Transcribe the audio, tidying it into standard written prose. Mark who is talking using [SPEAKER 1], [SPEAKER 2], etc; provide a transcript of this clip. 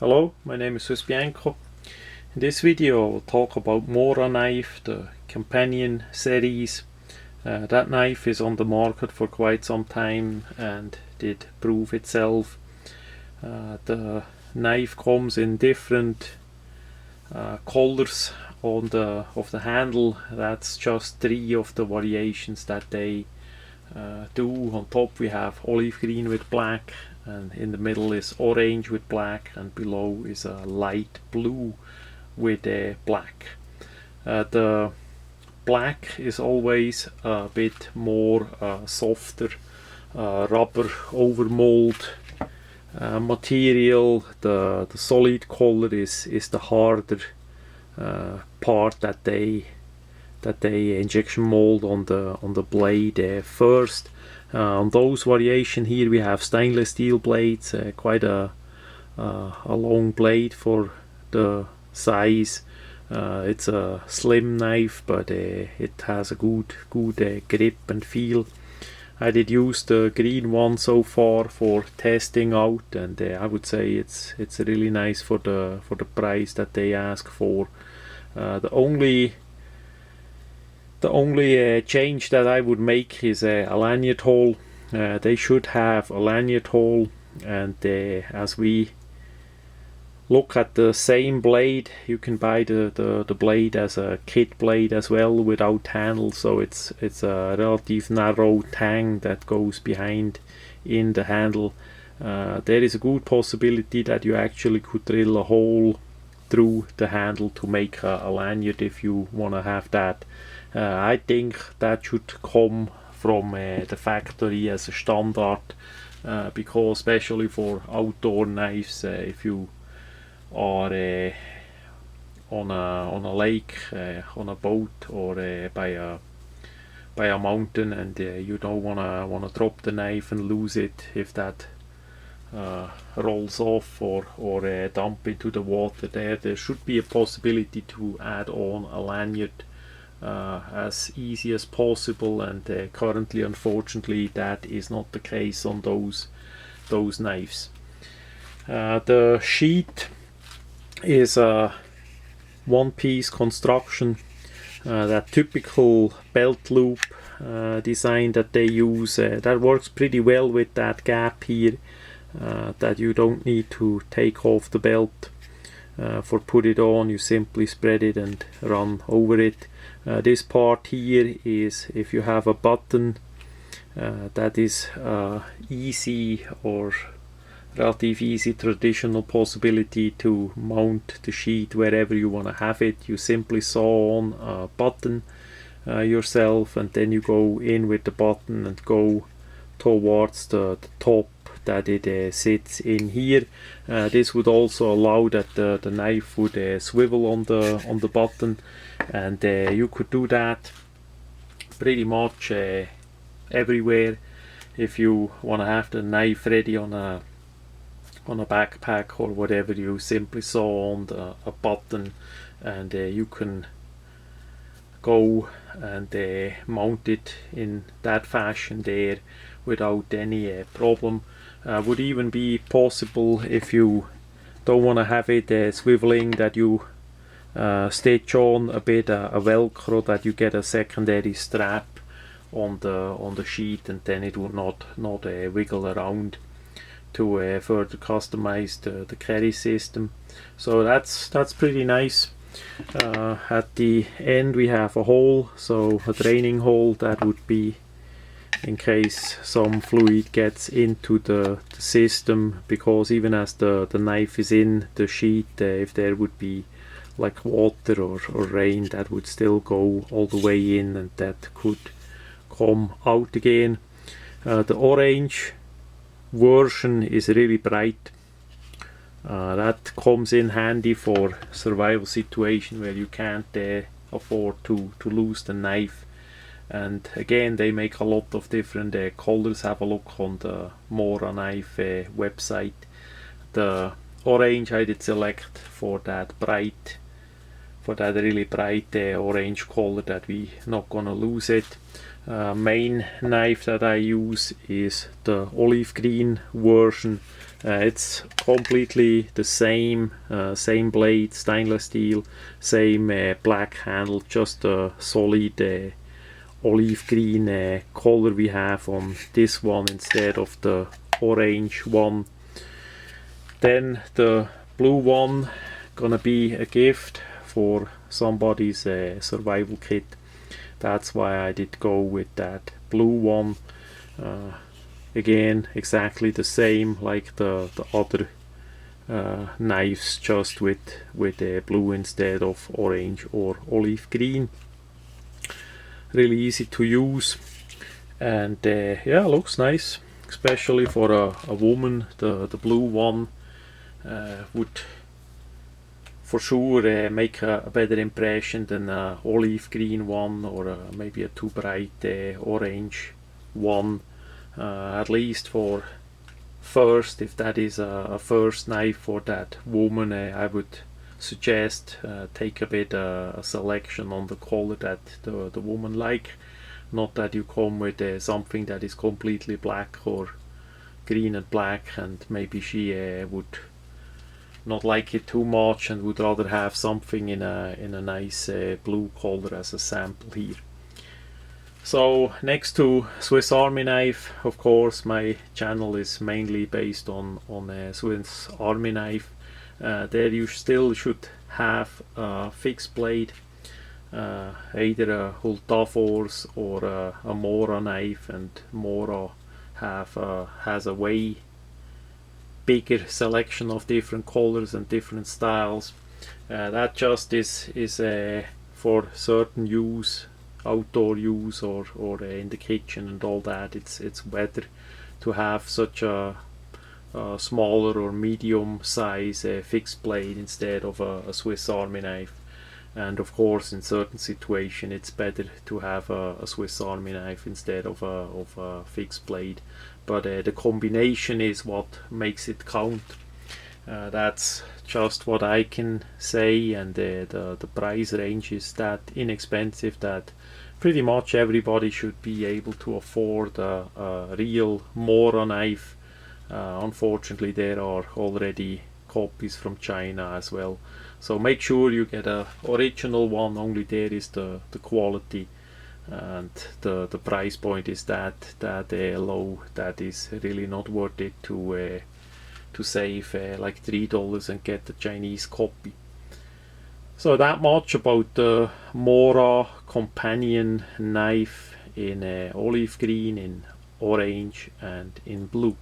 [SPEAKER 1] Hello, my name is Swissbianco. In this video I will talk about Mora knife, the companion series. That knife is on the market for quite some time and did prove itself. The knife comes in different colors of the handle. That's just 3 of the variations that they do. On top we have olive green with black, and in the middle is orange with black, and below is a light blue with black. The black is always a bit more softer rubber overmold material. The solid color is the harder part that they injection mold on the blade first. On those variation here we have stainless steel blades, quite a long blade for the size. It's a slim knife, but it has a good grip and feel. I did use the green one so far for testing out, and I would say it's really nice for the price that they ask for. The only change that I would make is a lanyard hole. They should have a lanyard hole, and as we look at the same blade, you can buy the blade as a kit blade as well without handle, so it's a relative narrow tang that goes behind in the handle. There is a good possibility that you actually could drill a hole through the handle to make a lanyard if you want to have that. I think that should come from the factory as a standard, because especially for outdoor knives, if you are on a lake, on a boat, or by a mountain, and you don't wanna drop the knife and lose it if that rolls off or dump into the water, there should be a possibility to add on a lanyard as easy as possible, and currently unfortunately that is not the case on those knives. The sheath is a one-piece construction, that typical belt loop design that they use, that works pretty well with that gap here, that you don't need to take off the belt for put it on. You simply spread it and run over it. This part here is if you have a button, that is easy or relative easy traditional possibility to mount the sheath wherever you want to have it. You simply saw on a button yourself, and then you go in with the button and go towards the top that it sits in here. This would also allow that the knife would swivel on the button, and you could do that pretty much everywhere. If you want to have the knife ready on a backpack or whatever, you simply saw on a button, and you can go and mount it in that fashion there without any problem. Would even be possible if you don't want to have it swiveling, that you stitch on a bit a velcro, that you get a secondary strap on the sheath, and then it would not wiggle around to further customize the carry system. So that's pretty nice. At the end we have a hole, so a draining hole that would be in case some fluid gets into the system, because even as the knife is in the sheath, if there would be like water or rain, that would still go all the way in, and that could come out again. The orange version is really bright. That comes in handy for survival situation where you can't afford to lose the knife. And again, they make a lot of different colors. Have a look on the Mora knife website. The orange I did select for that really bright orange color, that we not gonna lose it. Main knife that I use is the olive green version, It's completely the same blade, stainless steel, same black handle, just a solid olive green color we have on this one instead of the orange one. Then the blue one gonna be a gift for somebody's survival kit. That's why I did go with that blue one. Again, exactly the same like the other knives, just with blue instead of orange or olive green. Really easy to use, and yeah, looks nice, especially for a woman. The blue one would for sure make a better impression than a olive green one, or maybe a too bright orange one. At least for first, if that is a first knife for that woman, I would suggest take a bit a selection on the color that the woman like. Not that you come with something that is completely black or green and black, and maybe she would not like it too much and would rather have something in a nice blue color as a sample here. So next to Swiss Army knife, of course, my channel is mainly based on Swiss Army knife. There you still should have a fixed blade, either a Hultafors or a Mora knife, and Mora has a way bigger selection of different colors and different styles. That just is for certain use, outdoor use, or in the kitchen and all that. It's better to have such a smaller or medium size fixed blade instead of a Swiss Army knife. And of course, in certain situations, it's better to have a Swiss Army knife instead of a fixed blade. But the combination is what makes it count. That's just what I can say, and the price range is that inexpensive that pretty much everybody should be able to afford a real Mora knife. Unfortunately, there are already copies from China as well, so make sure you get a original one. Only there is the quality, and the price point is that low that is really not worth it to save like $3 and get the Chinese copy. So that much about the Mora companion knife in olive green, in orange, and in blue.